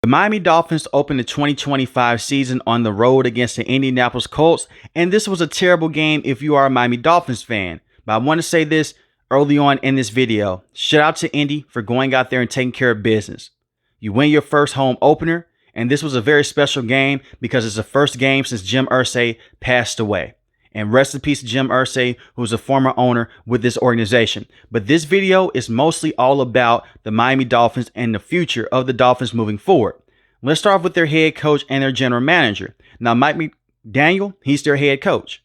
The Miami Dolphins opened the 2025 season on the road against the Indianapolis Colts, and this was a terrible game if you are a Miami Dolphins fan. But I want to say this early on in this video. Shout out to Indy for going out there and taking care of business. You win your first home opener, and this was a very special game because it's the first game since Jim Irsay passed away. And rest in peace to Jim Irsay, who was a former owner with this organization. But this video is mostly all about the Miami Dolphins and the future of the Dolphins moving forward. Let's start off with their head coach and their general manager. Now, Mike McDaniel, he's their head coach.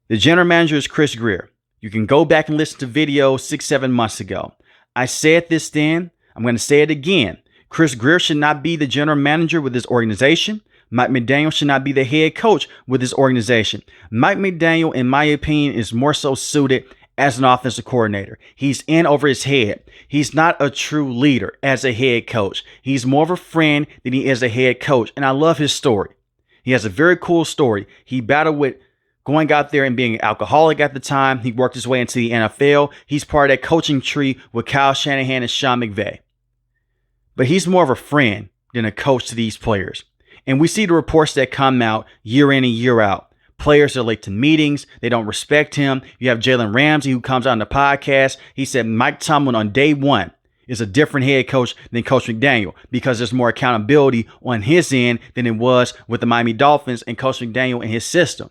The general manager is Chris Grier. You can go back and listen to videos 6-7 months ago. I said this then. I'm going to say it again. Chris Grier should not be the general manager with this organization. Mike McDaniel should not be the head coach with this organization. Mike McDaniel, in my opinion, is more so suited as an offensive coordinator. He's in over his head. He's not a true leader as a head coach. He's more of a friend than he is a head coach. And I love his story. He has a very cool story. He battled with going out there and being an alcoholic at the time. He worked his way into the NFL. He's part of that coaching tree with Kyle Shanahan and Sean McVay. But he's more of a friend than a coach to these players. And we see the reports that come out year in and year out. Players are late to meetings. They don't respect him. You have Jalen Ramsey, who comes on the podcast. He said Mike Tomlin on day one is a different head coach than Coach McDaniel because there's more accountability on his end than it was with the Miami Dolphins and Coach McDaniel and his system.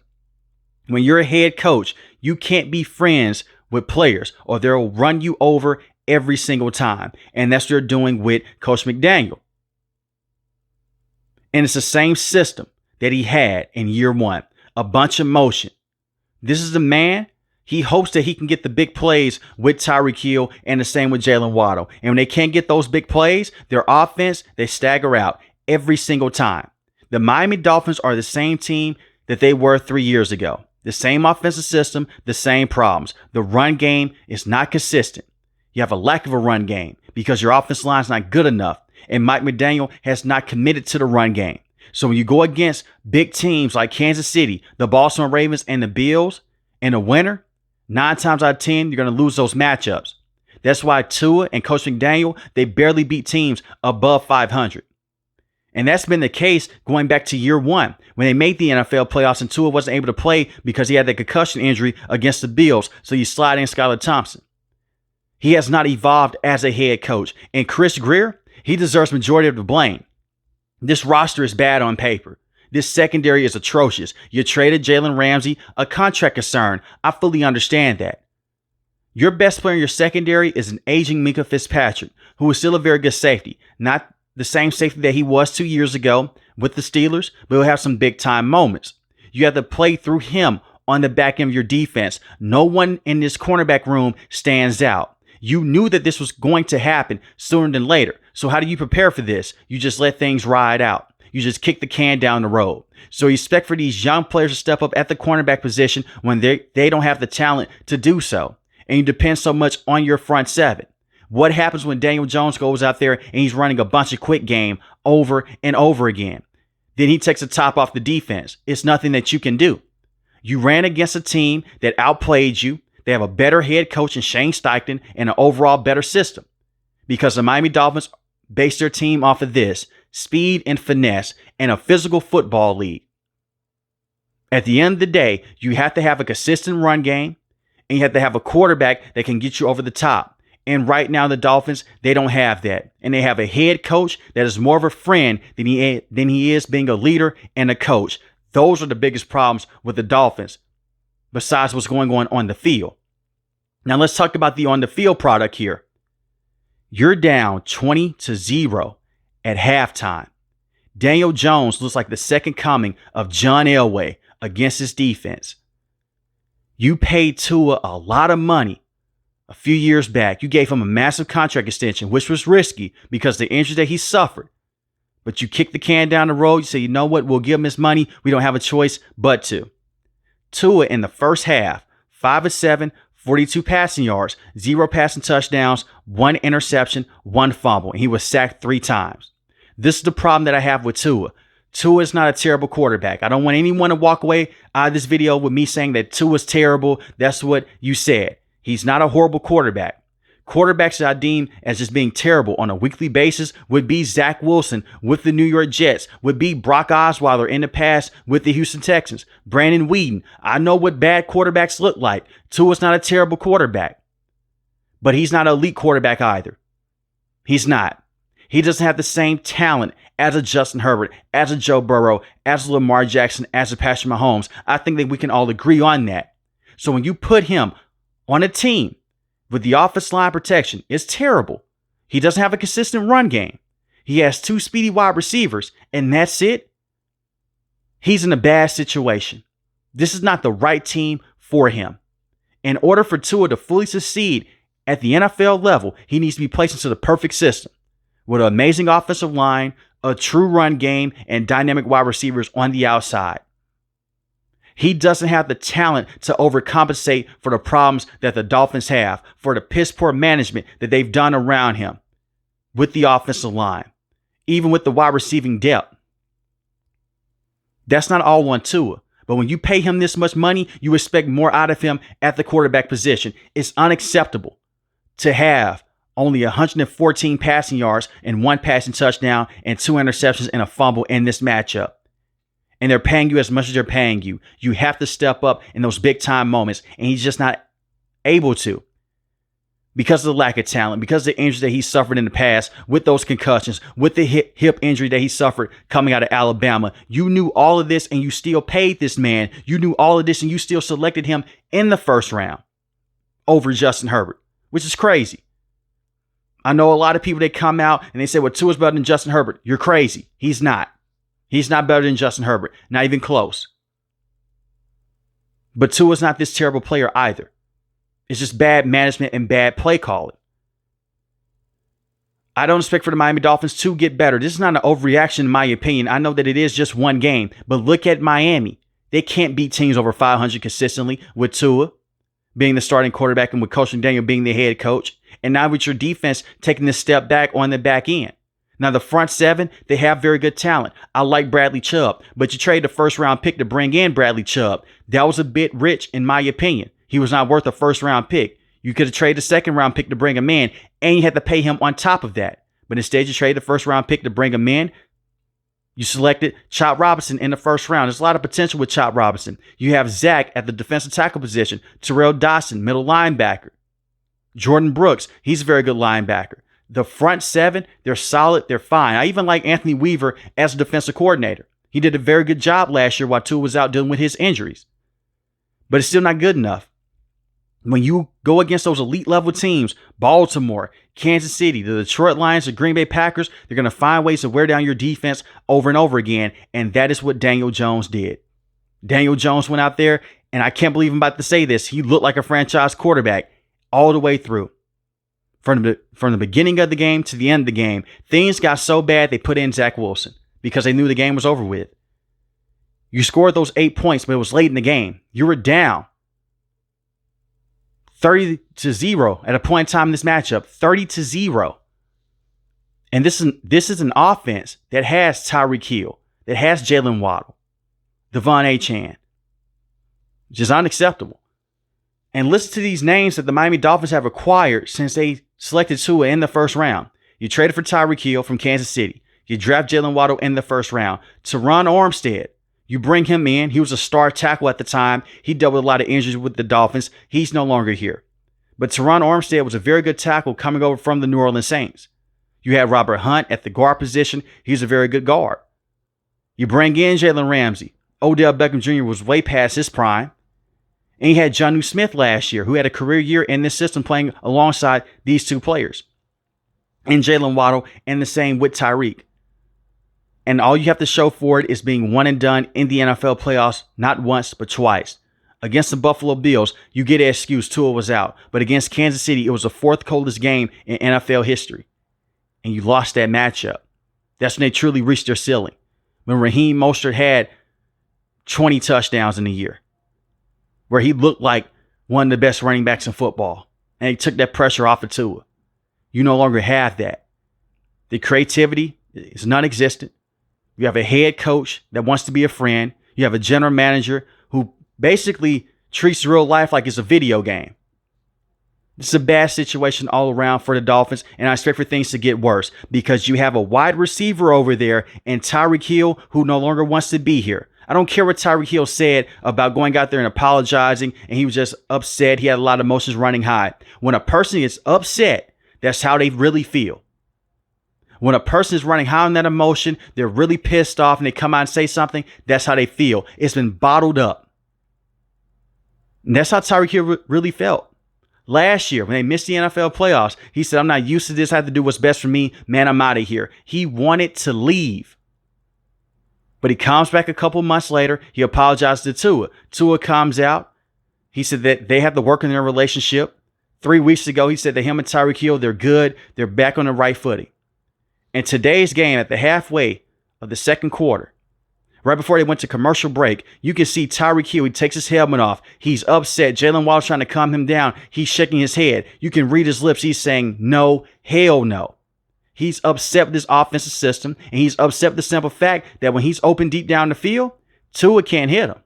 When you're a head coach, you can't be friends with players or they'll run you over every single time. And that's what they're doing with Coach McDaniel. And it's the same system that he had in year one. A bunch of motion. This is the man. He hopes that he can get the big plays with Tyreek Hill and the same with Jalen Waddle. And when they can't get those big plays, their offense, they stagger out every single time. The Miami Dolphins are the same team that they were 3 years ago. The same offensive system, the same problems. The run game is not consistent. You have a lack of a run game because your offensive line is not good enough. And Mike McDaniel has not committed to the run game. So when you go against big teams like Kansas City, the Baltimore Ravens, and the Bills in a winter, 9 times out of 10, you're going to lose those matchups. That's why Tua and Coach McDaniel, they barely beat teams above 500. And that's been the case going back to year one when they made the NFL playoffs and Tua wasn't able to play because he had that concussion injury against the Bills. So you slide in Skylar Thompson. He has not evolved as a head coach. And Chris Grier, he deserves majority of the blame. This roster is bad on paper. This secondary is atrocious. You traded Jalen Ramsey, a contract concern. I fully understand that. Your best player in your secondary is an aging Minkah Fitzpatrick, who is still a very good safety. Not the same safety that he was 2 years ago with the Steelers, but he'll have some big time moments. You have to play through him on the back end of your defense. No one in this cornerback room stands out. You knew that this was going to happen sooner than later. So how do you prepare for this? You just let things ride out. You just kick the can down the road. So you expect for these young players to step up at the cornerback position when they don't have the talent to do so. And you depend so much on your front seven. What happens when Daniel Jones goes out there and he's running a bunch of quick game over and over again? Then he takes the top off the defense. It's nothing that you can do. You ran against a team that outplayed you. They have a better head coach in Shane Steichen and an overall better system because the Miami Dolphins base their team off of this speed and finesse and a physical football league. At the end of the day, you have to have a consistent run game and you have to have a quarterback that can get you over the top. And right now, the Dolphins, they don't have that. And they have a head coach that is more of a friend than he is being a leader and a coach. Those are the biggest problems with the Dolphins, besides what's going on the field. Now, let's talk about the on-the-field product here. You're down 20-0 at halftime. Daniel Jones looks like the second coming of John Elway against his defense. You paid Tua a lot of money a few years back. You gave him a massive contract extension, which was risky because of the injury that he suffered. But you kick the can down the road. You say, you know what? We'll give him his money. We don't have a choice but to. Tua in the first half, 5 of 7, 42 passing yards, 0 passing touchdowns, 1 interception, 1 fumble. And he was sacked 3 times. This is the problem that I have with Tua. Tua is not a terrible quarterback. I don't want anyone to walk away out of this video with me saying that Tua is terrible. That's what you said. He's not a horrible quarterback. Quarterbacks that I deem as just being terrible on a weekly basis would be Zach Wilson with the New York Jets, would be Brock Osweiler in the past with the Houston Texans, Brandon Weeden. I know what bad quarterbacks look like. Tua's not a terrible quarterback, but he's not an elite quarterback either. He's not. He doesn't have the same talent as a Justin Herbert, as a Joe Burrow, as a Lamar Jackson, as a Patrick Mahomes. I think that we can all agree on that. So when you put him on a team with the offensive line protection, it's terrible. He doesn't have a consistent run game. He has 2 speedy wide receivers, and that's it. He's in a bad situation. This is not the right team for him. In order for Tua to fully succeed at the NFL level, he needs to be placed into the perfect system with an amazing offensive line, a true run game, and dynamic wide receivers on the outside. He doesn't have the talent to overcompensate for the problems that the Dolphins have, for the piss poor management that they've done around him with the offensive line, even with the wide receiving depth. That's not all on Tua. But when you pay him this much money, you expect more out of him at the quarterback position. It's unacceptable to have only 114 passing yards and 1 passing touchdown and 2 interceptions and a fumble in this matchup. And they're paying you as much as they're paying you. You have to step up in those big time moments. And he's just not able to because of the lack of talent, because of the injuries that he suffered in the past, with those concussions, with the hip injury that he suffered coming out of Alabama. You knew all of this and you still paid this man. You knew all of this and you still selected him in the first round over Justin Herbert, which is crazy. I know a lot of people that come out and they say, well, Tua's better than Justin Herbert. You're crazy. He's not. He's not better than Justin Herbert. Not even close. But Tua's not this terrible player either. It's just bad management and bad play calling. I don't expect for the Miami Dolphins to get better. This is not an overreaction in my opinion. I know that it is just one game. But look at Miami. They can't beat teams over 500 consistently with Tua being the starting quarterback and with Coach McDaniel being the head coach. And now with your defense taking this step back on the back end. Now, the front 7, they have very good talent. I like Bradley Chubb, but you trade the first round pick to bring in Bradley Chubb. That was a bit rich, in my opinion. He was not worth a first round pick. You could have traded the second round pick to bring him in, and you had to pay him on top of that. But instead, you traded the first round pick to bring him in. You selected Chop Robinson in the first round. There's a lot of potential with Chop Robinson. You have Zach at the defensive tackle position, Terrell Dawson, middle linebacker. Jordan Brooks, he's a very good linebacker. The front 7, they're solid. They're fine. I even like Anthony Weaver as a defensive coordinator. He did a very good job last year while Tua was out dealing with his injuries. But it's still not good enough. When you go against those elite level teams, Baltimore, Kansas City, the Detroit Lions, the Green Bay Packers, they're going to find ways to wear down your defense over and over again. And that is what Daniel Jones did. Daniel Jones went out there, and I can't believe I'm about to say this. He looked like a franchise quarterback all the way through. From the beginning of the game to the end of the game, things got so bad they put in Zach Wilson because they knew the game was over with. You scored those 8 points, but it was late in the game. You were down 30-0 at a point in time in this matchup, 30-0. And this is an offense that has Tyreek Hill, that has Jalen Waddle, Devon Achane, which is unacceptable. And listen to these names that the Miami Dolphins have acquired since they selected Tua in the first round. You traded for Tyreek Hill from Kansas City. You draft Jalen Waddle in the first round. Teron Armstead, you bring him in. He was a star tackle at the time. He dealt with a lot of injuries with the Dolphins. He's no longer here. But Teron Armstead was a very good tackle coming over from the New Orleans Saints. You had Robert Hunt at the guard position. He's a very good guard. You bring in Jalen Ramsey. Odell Beckham Jr. was way past his prime. And you had Jonnu Smith last year, who had a career year in this system playing alongside these two players. And Jalen Waddle, and the same with Tyreek. And all you have to show for it is being one and done in the NFL playoffs, not once, but twice. Against the Buffalo Bills, you get an excuse Tua was out. But against Kansas City, it was the 4th coldest game in NFL history. And you lost that matchup. That's when they truly reached their ceiling. When Raheem Mostert had 20 touchdowns in a year. Where he looked like one of the best running backs in football. And he took that pressure off of Tua. You no longer have that. The creativity is non-existent. You have a head coach that wants to be a friend. You have a general manager who basically treats real life like it's a video game. This is a bad situation all around for the Dolphins, and I expect for things to get worse because you have a wide receiver over there and Tyreek Hill who no longer wants to be here. I don't care what Tyreek Hill said about going out there and apologizing, and he was just upset. He had a lot of emotions running high. When a person is upset, that's how they really feel. When a person is running high on that emotion, they're really pissed off and they come out and say something, that's how they feel. It's been bottled up. And that's how Tyreek Hill really felt. Last year, when they missed the NFL playoffs, he said, I'm not used to this. I have to do what's best for me. Man, I'm out of here. He wanted to leave. But he comes back a couple months later. He apologized to Tua. Tua comes out. He said that they have to work on their relationship. 3 weeks ago, he said that him and Tyreek Hill, they're good. They're back on the right footing. And today's game, at the halfway of the second quarter, right before they went to commercial break, you can see Tyreek Hill. He takes his helmet off. He's upset. Jalen Waddle's trying to calm him down. He's shaking his head. You can read his lips. He's saying, no, hell no. He's upset with this offensive system, and he's upset with the simple fact that when he's open deep down the field, Tua can't hit him.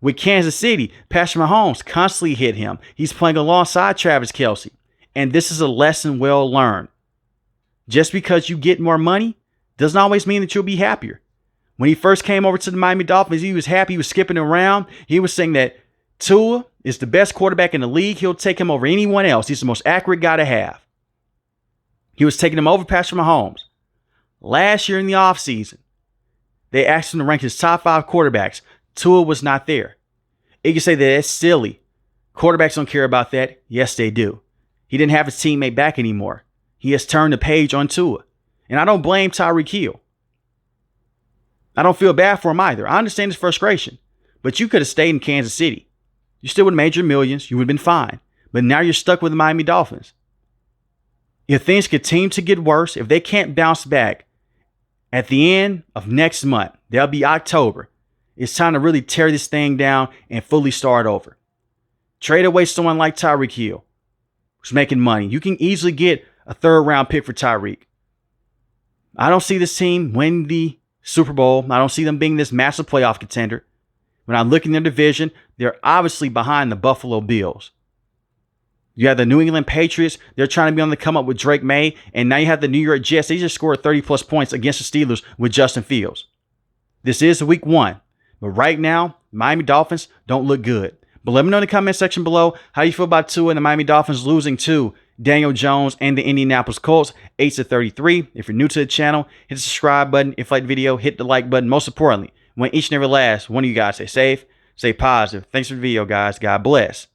With Kansas City, Patrick Mahomes constantly hit him. He's playing alongside Travis Kelce. And this is a lesson well learned. Just because you get more money doesn't always mean that you'll be happier. When he first came over to the Miami Dolphins, he was happy. He was skipping around. He was saying that Tua is the best quarterback in the league. He'll take him over anyone else. He's the most accurate guy to have. He was taking him over Patrick Mahomes. Last year in the offseason, they asked him to rank his top 5 quarterbacks. Tua was not there. You can say that it's silly. Quarterbacks don't care about that. Yes, they do. He didn't have his teammate back anymore. He has turned the page on Tua. And I don't blame Tyreek Hill. I don't feel bad for him either. I understand his frustration. But you could have stayed in Kansas City. You still would have made your millions. You would have been fine. But now you're stuck with the Miami Dolphins. If things continue to get worse, if they can't bounce back at the end of next month, that'll be October, it's time to really tear this thing down and fully start over. Trade away someone like Tyreek Hill, who's making money. You can easily get a 3rd round pick for Tyreek. I don't see this team winning the Super Bowl. I don't see them being this massive playoff contender. When I look in their division, they're obviously behind the Buffalo Bills. You have the New England Patriots. They're trying to be on the come up with Drake May. And now you have the New York Jets. They just scored 30-plus points against the Steelers with Justin Fields. This is week 1. But right now, Miami Dolphins don't look good. But let me know in the comment section below how you feel about Tua and the Miami Dolphins losing to Daniel Jones and the Indianapolis Colts 8-33. If you're new to the channel, hit the subscribe button. If you like the video, hit the like button. Most importantly, want each and every last one of you guys stay safe, stay positive. Thanks for the video, guys. God bless.